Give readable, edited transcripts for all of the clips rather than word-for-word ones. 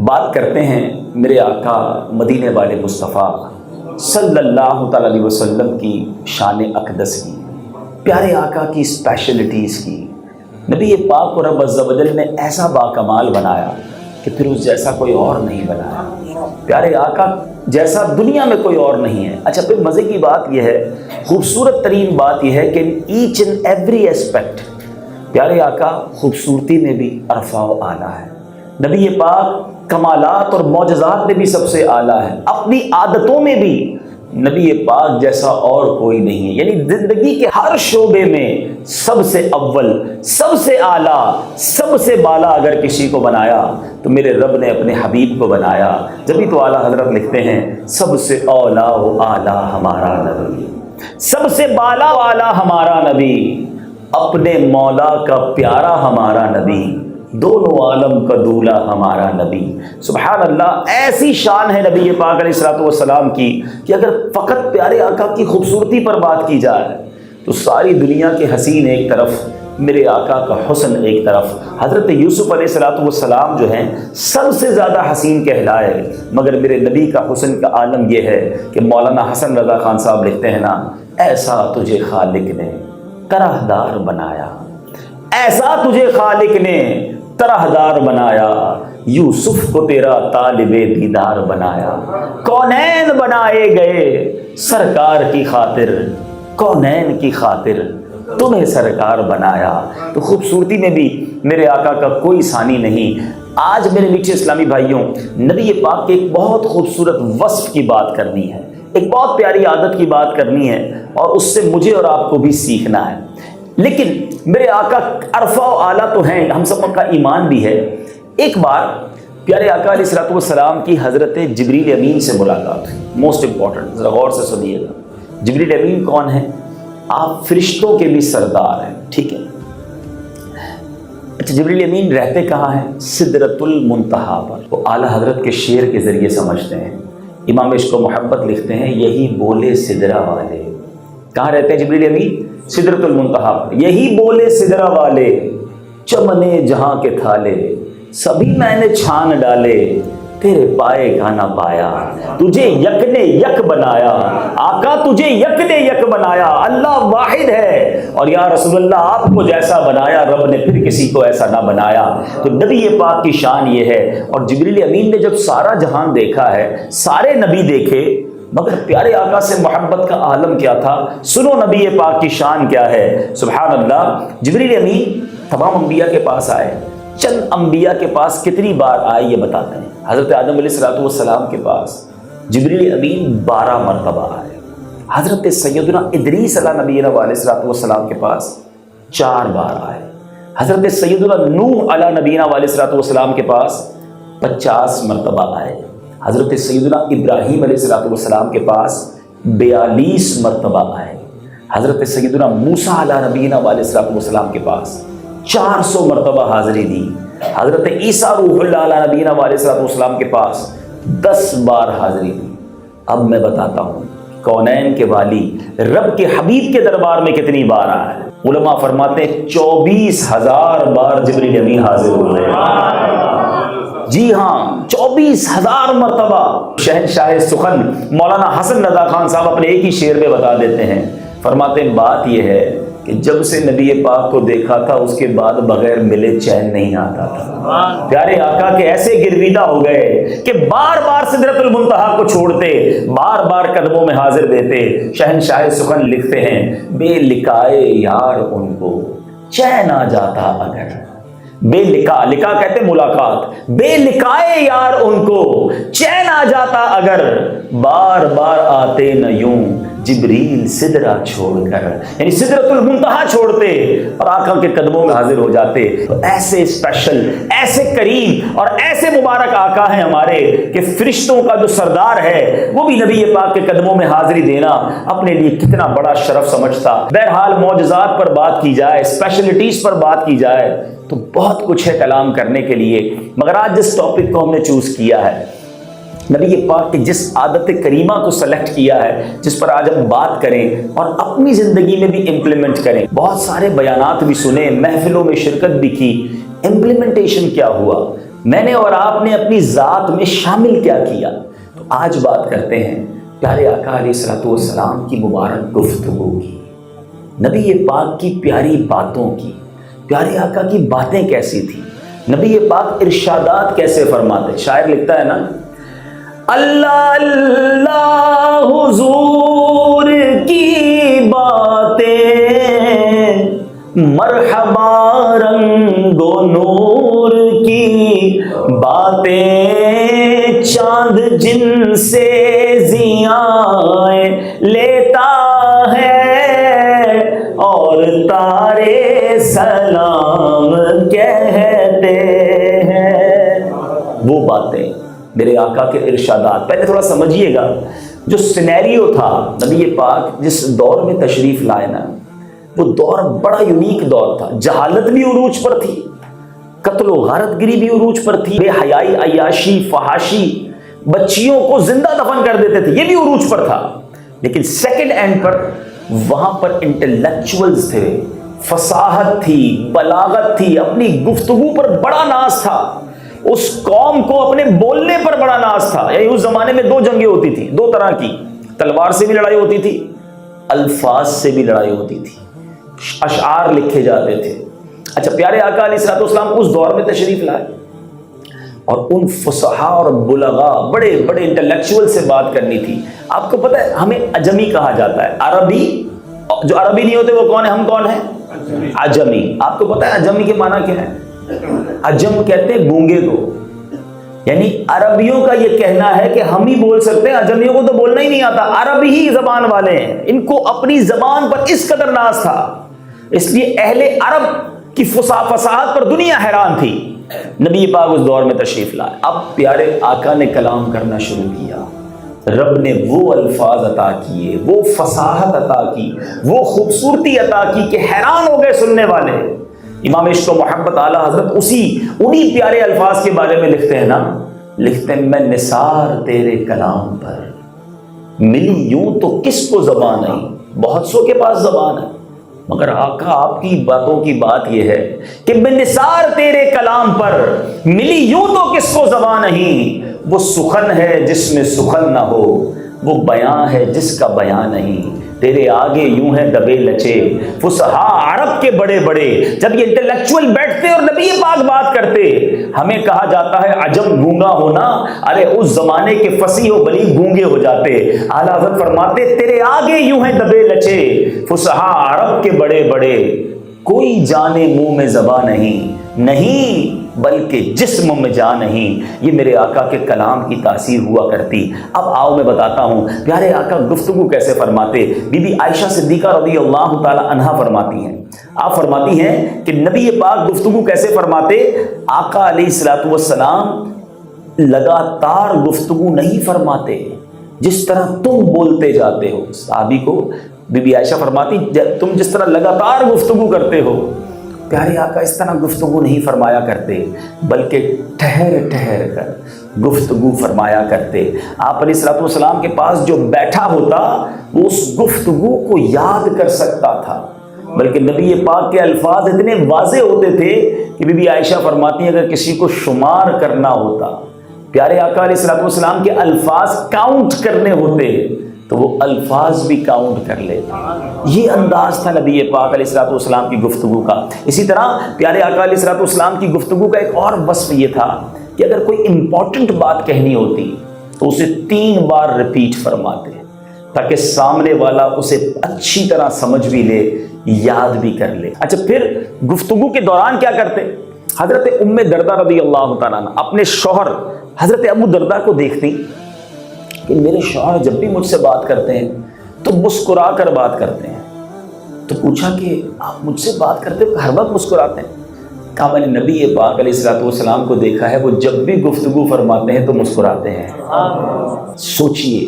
بات کرتے ہیں میرے آقا مدینے والے مصطفیٰ صلی اللہ تعالیٰ علیہ وسلم کی شان اقدس کی، پیارے آقا کی اسپیشلٹیز کی۔ نبی پاک کو رب عز و جل نے ایسا باکمال بنایا کہ پھر اس جیسا کوئی اور نہیں بنایا، پیارے آقا جیسا دنیا میں کوئی اور نہیں ہے۔ اچھا پھر مزے کی بات یہ ہے، خوبصورت ترین بات یہ ہے کہ ایچ اینڈ ایوری اسپیکٹ پیارے آقا خوبصورتی میں بھی عرفہ و اعلیٰ ہے، نبی پاک کمالات اور معجزات میں بھی سب سے اعلیٰ ہے، اپنی عادتوں میں بھی نبی پاک جیسا اور کوئی نہیں ہے۔ یعنی زندگی کے ہر شعبے میں سب سے اول، سب سے اعلیٰ، سب سے بالا اگر کسی کو بنایا تو میرے رب نے اپنے حبیب کو بنایا۔ جبھی تو اعلیٰ حضرت لکھتے ہیں سب سے اولا و اعلیٰ ہمارا نبی، سب سے بالا و اعلیٰ ہمارا نبی، اپنے مولا کا پیارا ہمارا نبی، دونوں عالم کا دولہ ہمارا نبی۔ سبحان اللہ، ایسی شان ہے نبی پاک علیہ الصلوۃ والسلام کی کہ اگر فقط پیارے آقا کی خوبصورتی پر بات کی جائے تو ساری دنیا کے حسین ایک طرف، میرے آقا کا حسن ایک طرف۔ حضرت یوسف علیہ الصلوۃ والسلام جو ہیں سب سے زیادہ حسین کہلائے، مگر میرے نبی کا حسن کا عالم یہ ہے کہ مولانا حسن رضا خان صاحب لکھتے ہیں نا، ایسا تجھے خالق نے طرح دار بنایا، ایسا تجھے خالق نے طرح دار بنایا، یوسف کو تیرا طالب دیدار بنایا، کونین بنائے گئے سرکار کی خاطر، کونین کی خاطر تمہیں سرکار بنایا۔ تو خوبصورتی میں بھی میرے آقا کا کوئی ثانی نہیں۔ آج میرے میٹھے اسلامی بھائیوں، نبی پاک کے ایک بہت خوبصورت وصف کی بات کرنی ہے، ایک بہت پیاری عادت کی بات کرنی ہے، اور اس سے مجھے اور آپ کو بھی سیکھنا ہے۔ لیکن میرے آقا عرفہ و اعلیٰ تو ہیں، ہم سب کا ایمان بھی ہے۔ ایک بار پیارے آقا علیہ الصلوۃ والسلام کی حضرت جبریل امین سے ملاقات ہوئی، موسٹ امپورٹنٹ، ذرا غور سے سنیے گا۔ جبریل امین کون ہیں؟ آپ فرشتوں کے بھی سردار ہیں، ٹھیک ہے؟ اچھا جبریل امین رہتے کہاں ہیں؟ سدرۃ المنتہا پر۔ وہ اعلیٰ حضرت کے شعر کے ذریعے سمجھتے ہیں۔ امام عشق و محبت لکھتے ہیں، یہی بولے سدرہ والے۔ کہاں رہتے ہیں جبریل امین؟ سدرۃ المنتہا پر۔ یہی بولے سدرہ والے، چمنے جہاں کے تھالے، سبھی میں نے چھان ڈالے، تیرے پائے کا نہ پایا، تجھے یک نے یک بنایا، آقا تجھے یک نے یک بنایا، اللہ واحد ہے، اور یا رسول اللہ آپ کو جیسا بنایا رب نے پھر کسی کو ایسا نہ بنایا۔ تو نبی پاک کی شان یہ ہے۔ اور جبریل امین نے جب سارا جہان دیکھا ہے، سارے نبی دیکھے، مگر پیارے آقا سے محبت کا عالم کیا تھا، سنو نبی پاک کی شان کیا ہے۔ سبحان اللہ، جبریل امین تمام انبیاء کے پاس آئے، چند انبیاء کے پاس کتنی بار آئے یہ بتاتے ہیں۔ حضرت آدم علیہ الصلوۃ والسلام کے پاس جبریل امین 12 مرتبہ آئے، حضرت سیدنا ادریس علیہ نبینا علیہ الصلوۃ والسلام کے پاس 4 بار آئے، حضرت سیدنا نوح علیہ نبینا علیہ الصلوۃ والسلام کے پاس 50 مرتبہ آئے، حضرت سیدنا ابراہیم علیہ الصلوۃ والسلام کے پاس 42 مرتبہ آئے، حضرت سیدنا موسیٰ علیہ نبینا علیہ الصلوۃ والسلام کے پاس 400 مرتبہ حاضری دی، حضرت عیسیٰ روح اللہ علیہ نبینا علیہ الصلوۃ والسلام کے پاس 10 بار حاضری دی۔ اب میں بتاتا ہوں کونین کے والی رب کے حبیب کے دربار میں کتنی بار آیا ہے۔ علماء فرماتے ہیں 24,000 بار جبریل امین حاضر ہوئے ہیں۔ جی ہاں، 24,000 مرتبہ۔ شہنشاہ سخن مولانا حسن رضا خان صاحب اپنے ایک ہی شعر میں بتا دیتے ہیں، فرماتے ہیں بات یہ ہے کہ جب سے نبی پاک کو دیکھا تھا اس کے بعد بغیر ملے چین نہیں آتا تھا۔ پیارے آقا کے ایسے گرویدہ ہو گئے کہ بار بار سدرۃ المنتہا کو چھوڑتے، بار بار قدموں میں حاضر دیتے۔ شہنشاہ سخن لکھتے ہیں، بے لقائے یار ان کو چین آ جاتا اگر، بے لقا، لقا کہتے ملاقات، بے لقائے یار ان کو چین آ جاتا اگر، بار بار آتے نہ یوں جبریل سدرہ چھوڑ کر، یعنی سدرۃ المنتہا چھوڑتے اور آقا کے قدموں میں حاضر ہو جاتے۔ تو ایسے اسپیشل، ایسے کریم اور ایسے مبارک آقا ہیں ہمارے کہ فرشتوں کا جو سردار ہے وہ بھی نبی پاک کے قدموں میں حاضری دینا اپنے لیے کتنا بڑا شرف سمجھتا۔ بہرحال معجزات پر بات کی جائے، اسپیشلٹیز پر بات کی جائے تو بہت کچھ ہے کلام کرنے کے لیے، مگر آج جس ٹاپک کو ہم نے چوز کیا ہے، نبی پاک کی جس عادت کریمہ کو سلیکٹ کیا ہے، جس پر آج ہم بات کریں اور اپنی زندگی میں بھی امپلیمنٹ کریں۔ بہت سارے بیانات بھی سنے، محفلوں میں شرکت بھی کی، امپلیمنٹیشن کیا ہوا؟ میں نے اور آپ نے اپنی ذات میں شامل کیا کیا؟ تو آج بات کرتے ہیں پیارے آقا علیہ الصلوۃ والسلام کی مبارک گفتگو کی، نبی پاک کی پیاری باتوں کی۔ پیارے آقا کی باتیں کیسی تھی، نبی پاک ارشادات کیسے فرماتے؟ شاعر لکھتا ہے نا، اللہ اللہ حضور کی باتیں مرحبا رنگ و نور کی باتیں، چاند جن سے ضیاءیں لیتا ہے اور تارے سلام کہتے ہیں۔ وہ باتیں میرے آقا کے ارشادات۔ پہلے تھوڑا سمجھیے گا، جو سینیریو تھا نبی پاک جس دور میں تشریف لائے نا، وہ دور بڑا یونیک دور تھا۔ جہالت بھی عروج پر تھی، قتل و غارت گری بھی عروج پر تھی، بے حیائی، عیاشی، فحاشی، بچیوں کو زندہ دفن کر دیتے تھے، یہ بھی عروج پر تھا۔ لیکن سیکنڈ اینڈ پر وہاں پر انٹلیکچوئلز تھے، فصاحت تھی، بلاغت تھی، اپنی گفتگو پر بڑا ناز تھا، اس قوم کو اپنے بولنے پر بڑا ناز تھا۔ یعنی اس زمانے میں دو جنگیں ہوتی تھی، دو طرح کی، تلوار سے بھی لڑائی ہوتی تھی، الفاظ سے بھی لڑائی ہوتی تھی، اشعار لکھے جاتے تھے۔ اچھا، پیارے آقا علیہ الصلوۃ والسلام اس دور میں تشریف لائے اور ان فصحاء اور بلغاء بڑے بڑے انٹلیکچوئل سے بات کرنی تھی۔ آپ کو پتہ ہے ہمیں عجمی کہا جاتا ہے، عربی جو عربی نہیں ہوتے وہ کون ہے؟ ہم کون ہیں؟ عجمی۔ آپ کو پتہ ہے عجمی کے معنی کیا ہے؟ عجم کہتے ہیں گونگے کو، یعنی عربیوں کا یہ کہنا ہے کہ ہم ہی بول سکتے ہیں، عجمیوں کو تو بولنا ہی نہیں آتا، عربی ہی زبان والے ہیں۔ ان کو اپنی زبان پر اس قدر ناز تھا، اس لیے اہل عرب کی فصاحت پر دنیا حیران تھی۔ نبی پاک اس دور میں تشریف لائے، اب پیارے آقا نے کلام کرنا شروع کیا، رب نے وہ الفاظ عطا کیے، وہ فصاحت عطا کی، وہ خوبصورتی عطا کی کہ حیران ہو گئے سننے والے۔ امام عشق و محبت اعلیٰ حضرت انہی پیارے الفاظ کے بارے میں لکھتے ہیں نا، لکھتے ہیں میں نثار تیرے کلام پر، ملی یوں تو کس کو زبان نہیں، بہت سو کے پاس زبان ہے، مگر آقا آپ کی باتوں کی بات یہ ہے کہ میں نثار تیرے کلام پر، ملی یوں تو کس کو زبان نہیں، وہ سخن ہے جس میں سخن نہ ہو، وہ بیان ہے جس کا بیان نہیں، تیرے آگے یوں ہیں دبے لچے فصحاء عرب کے بڑے بڑے۔ جب یہ انٹلیکچوئل بیٹھتے اور نبی پاک بات کرتے، ہمیں کہا جاتا ہے عجم گونگا ہونا، ارے اس زمانے کے فصیح و بلیغ گونگے ہو جاتے۔ اعلیٰ حضرت فرماتے تیرے آگے یوں ہیں دبے لچے فصحاء عرب کے بڑے بڑے، کوئی جانے منہ میں زباں نہیں، نہیں بلکہ جسم میں جان نہیں۔ یہ میرے آقا کے کلام کی تاثیر ہوا کرتی۔ اب آؤ میں بتاتا ہوں پیارے آقا گفتگو کیسے فرماتے۔ بی بی عائشہ صدیقہ رضی اللہ تعالی عنہا فرماتی ہیں، آپ فرماتی ہیں کہ نبی پاک گفتگو کیسے فرماتے؟ آقا علیہ الصلوۃ والسلام لگاتار گفتگو نہیں فرماتے جس طرح تم بولتے جاتے ہو۔ صحابی کو بی بی عائشہ فرماتی تم جس طرح لگاتار گفتگو کرتے ہو، پیارے آقا اس طرح گفتگو نہیں فرمایا کرتے، بلکہ ٹھہر ٹھہر کر گفتگو فرمایا کرتے۔ آپ علیہ الصلوۃ والسلام کے پاس جو بیٹھا ہوتا وہ اس گفتگو کو یاد کر سکتا تھا، بلکہ نبی پاک کے الفاظ اتنے واضح ہوتے تھے کہ بی بی عائشہ فرماتی ہیں اگر کسی کو شمار کرنا ہوتا، پیارے آقا علیہ الصلوۃ والسلام کے الفاظ کاؤنٹ کرنے ہوتے تو وہ الفاظ بھی کاؤنٹ کر لیتے۔ یہ انداز تھا نبی پاک علیہ الصلوۃ والسلام کی گفتگو کا۔ اسی طرح پیارے آقا علیہ الصلوۃ والسلام کی گفتگو کا ایک اور وصف یہ تھا کہ اگر کوئی امپورٹنٹ بات کہنی ہوتی تو اسے 3 بار ریپیٹ فرماتے تاکہ سامنے والا اسے اچھی طرح سمجھ بھی لے، یاد بھی کر لے۔ اچھا، پھر گفتگو کے دوران کیا کرتے؟ حضرت ام دردہ رضی اللہ تعالیٰ عنہ اپنے شوہر حضرت ابو دردہ کو دیکھتی کہ میرے شوہر جب بھی مجھ سے بات کرتے ہیں تو مسکرا کر بات کرتے ہیں، تو پوچھا کہ آپ مجھ سے بات کرتے ہو ہر وقت مسکراتے ہیں؟ کہا میں نے نبی پاک علیہ الصلوۃ والسلام کو دیکھا ہے وہ جب بھی گفتگو فرماتے ہیں تو مسکراتے ہیں۔ سوچئے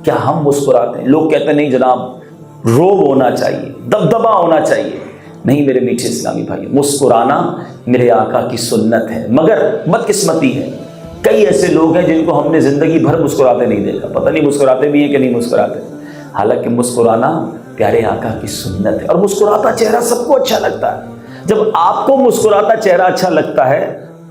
کیا ہم مسکراتے ہیں؟ لوگ کہتے ہیں نہیں جناب روب ہونا چاہیے، دبدبا ہونا چاہیے۔ نہیں میرے میٹھے اسلامی بھائی، مسکرانا میرے آقا کی سنت ہے، مگر بدقسمتی ہے کئی ایسے لوگ ہیں جن کو ہم نے زندگی بھر مسکراتے نہیں دیکھا، پتہ نہیں مسکراتے بھی ہیں کہ نہیں مسکراتے۔ حالانکہ مسکرانا پیارے آقا کی سنت ہے، اور مسکراتا چہرہ سب کو اچھا لگتا ہے۔ جب آپ کو مسکراتا چہرہ اچھا لگتا ہے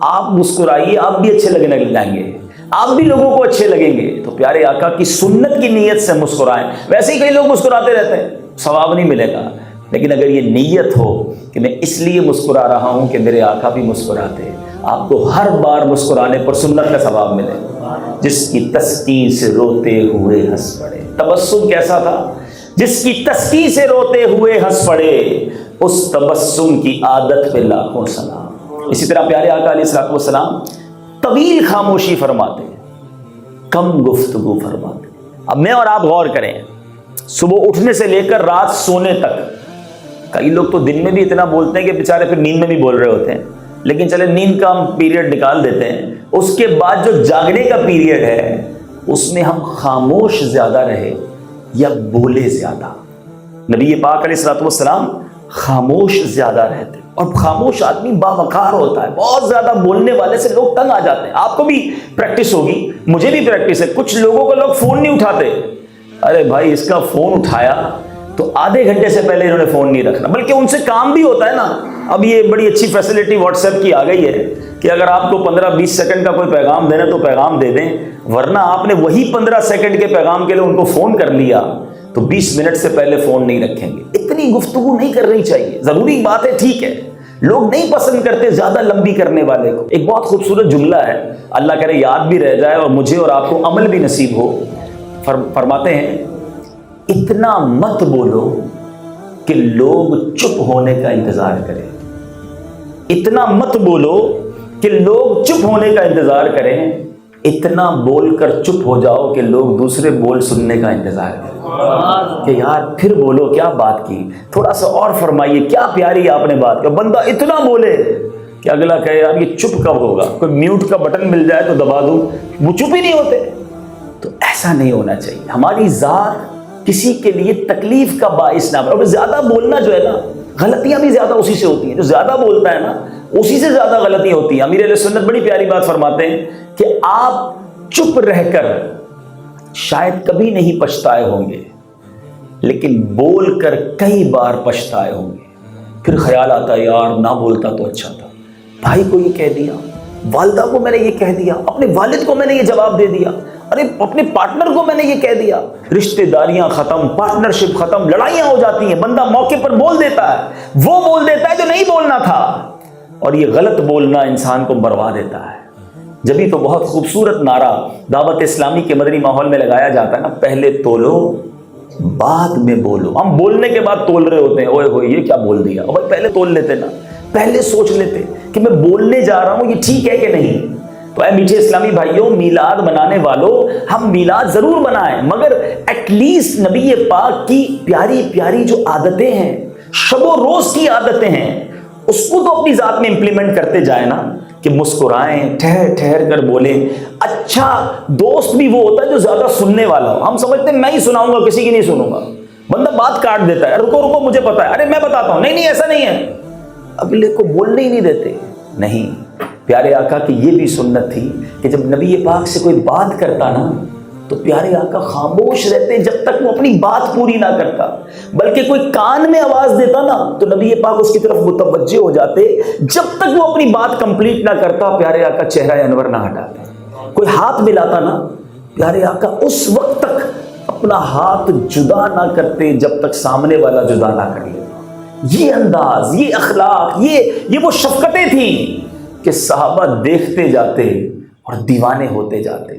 آپ مسکرائیے، آپ بھی اچھے لگنے لگ جائیں گے، آپ بھی لوگوں کو اچھے لگیں گے۔ تو پیارے آقا کی سنت کی نیت سے مسکرائیں۔ ویسے ہی کئی لوگ مسکراتے رہتے ہیں، ثواب نہیں ملے گا، لیکن اگر یہ نیت ہو کہ میں اس لیے مسکرا رہا ہوں کہ میرے آقا بھی مسکراتے، آپ کو ہر بار مسکرانے پر سنت کا ثواب ملے گا۔ جس کی تسکین سے روتے ہوئے ہنس پڑے، تبسم کیسا تھا؟ جس کی تسکین سے روتے ہوئے ہنس پڑے، اس تبسم کی عادت پہ لاکھوں سلام۔ اسی طرح پیارے آقا علیہ الصلوۃ والسلام طویل خاموشی فرماتے، کم گفتگو فرماتے۔ اب میں اور آپ غور کریں، صبح اٹھنے سے لے کر رات سونے تک، کئی لوگ تو دن میں بھی اتنا بولتے ہیں کہ بیچارے پھر نیند میں بھی بول رہے ہوتے ہیں، لیکن چلے نیند کا ہم پیریڈ نکال دیتے ہیں، اس کے بعد جو جاگنے کا پیریڈ ہے اس میں ہم خاموش زیادہ رہے یا بولے زیادہ؟ نبی پاک علیہ الصلوۃ والسلام خاموش زیادہ رہتے، اور خاموش آدمی باوقار ہوتا ہے۔ بہت زیادہ بولنے والے سے لوگ تنگ آ جاتے ہیں۔ آپ کو بھی پریکٹس ہوگی، مجھے بھی پریکٹس ہے۔ کچھ لوگوں کو لوگ فون نہیں اٹھاتے، ارے بھائی اس کا فون اٹھایا تو آدھے گھنٹے سے پہلے انہوں نے فون نہیں رکھنا، بلکہ ان سے کام بھی ہوتا ہے نا۔ اب یہ بڑی اچھی فیسلٹی واٹس ایپ کی آ گئی ہے کہ اگر آپ کو 15-20 سیکنڈ کا کوئی پیغام دینا تو پیغام دے دیں، ورنہ آپ نے وہی 15 سیکنڈ کے پیغام کے لیے ان کو فون کر لیا تو 20 منٹ سے پہلے فون نہیں رکھیں گے۔ اتنی گفتگو نہیں کرنی چاہیے، ضروری بات ہے، ٹھیک ہے، لوگ نہیں پسند کرتے زیادہ لمبی کرنے والے کو۔ ایک بہت خوبصورت جملہ ہے، اللہ کرے یاد بھی رہ جائے اور مجھے اور آپ کو عمل بھی نصیب ہو۔ فرماتے ہیں اتنا مت بولو کہ لوگ چپ ہونے کا انتظار کریں، اتنا مت بولو کہ لوگ چپ ہونے کا انتظار کریں، اتنا بول کر چپ ہو جاؤ کہ لوگ دوسرے بول سننے کا انتظار کریں کہ یار پھر بولو، کیا بات کی، تھوڑا سا اور فرمائیے، کیا پیاری آپ نے بات کی۔ بندہ اتنا بولے کہ اگلا کہے یار یہ چپ کب ہوگا، کوئی میوٹ کا بٹن مل جائے تو دبا دوں، وہ چپ ہی نہیں ہوتے۔ تو ایسا نہیں ہونا چاہیے، ہماری ذات کسی کے لیے تکلیف کا باعث نہ بنے۔ اور زیادہ بولنا جو ہے نا، غلطیاں بھی زیادہ اسی سے ہوتی ہیں، جو زیادہ بولتا ہے نا اسی سے زیادہ غلطیاں ہوتی ہیں۔ امیر علیہ سنت بڑی پیاری بات فرماتے ہیں کہ آپ چپ رہ کر شاید کبھی نہیں پچھتائے ہوں گے، لیکن بول کر کئی بار پچھتائے ہوں گے۔ پھر خیال آتا ہے یار نہ بولتا تو اچھا تھا، بھائی کو یہ کہہ دیا، والدہ کو میں نے یہ کہہ دیا، اپنے والد کو میں نے یہ جواب دے دیا، ارے اپنے پارٹنر کو میں نے یہ کہہ دیا۔ رشتہ داریاں ختم، پارٹنرشپ ختم، لڑائیاں ہو جاتی ہیں، بندہ موقع پر بول دیتا ہے، وہ بول دیتا ہے جو نہیں بولنا تھا، اور یہ غلط بولنا انسان کو بروا دیتا ہے۔ جبھی تو بہت خوبصورت نعرہ دعوت اسلامی کے مدنی ماحول میں لگایا جاتا ہے نا، پہلے تولو بعد میں بولو۔ ہم بولنے کے بعد تول رہے ہوتے ہیں، اوئے ہوئے یہ کیا بول دیا، اور پہلے تول لیتے نا، پہلے سوچ لیتے کہ میں بولنے جا رہا ہوں یہ ٹھیک ہے کہ نہیں۔ تو اے میٹھے اسلامی بھائیوں، میلاد منانے والوں، ہم میلاد ضرور منائیں، مگر ایٹ لیسٹ نبی پاک کی پیاری پیاری جو عادتیں ہیں، شب و روز کی عادتیں ہیں، اس کو تو اپنی ذات میں امپلیمنٹ کرتے جائیں نا، کہ مسکرائیں، ٹھہر ٹھہر کر بولیں۔ اچھا دوست بھی وہ ہوتا ہے جو زیادہ سننے والا ہو۔ ہم سمجھتے ہیں میں ہی سناؤں گا، کسی کی نہیں سنوں گا، بندہ بات کاٹ دیتا ہے، رکو رکو مجھے پتا ہے، ارے میں بتاتا ہوں، نہیں نہیں ایسا نہیں ہے، اگلے کو بولنے ہی نہیں دیتے۔ نہیں، پیارے آقا کی یہ بھی سنت تھی کہ جب نبی پاک سے کوئی بات کرتا نا تو پیارے آقا خاموش رہتے جب تک وہ اپنی بات پوری نہ کرتا، بلکہ کوئی کان میں آواز دیتا نا تو نبی پاک اس کی طرف متوجہ ہو جاتے، جب تک وہ اپنی بات کمپلیٹ نہ کرتا پیارے آقا چہرہ انور نہ ہٹاتے۔ کوئی ہاتھ ملاتا نا، پیارے آقا اس وقت تک اپنا ہاتھ جدا نہ کرتے جب تک سامنے والا جدا نہ کر لے۔ یہ انداز، یہ اخلاق، یہ وہ شفقتیں تھیں کہ صحابہ دیکھتے جاتے اور دیوانے ہوتے جاتے۔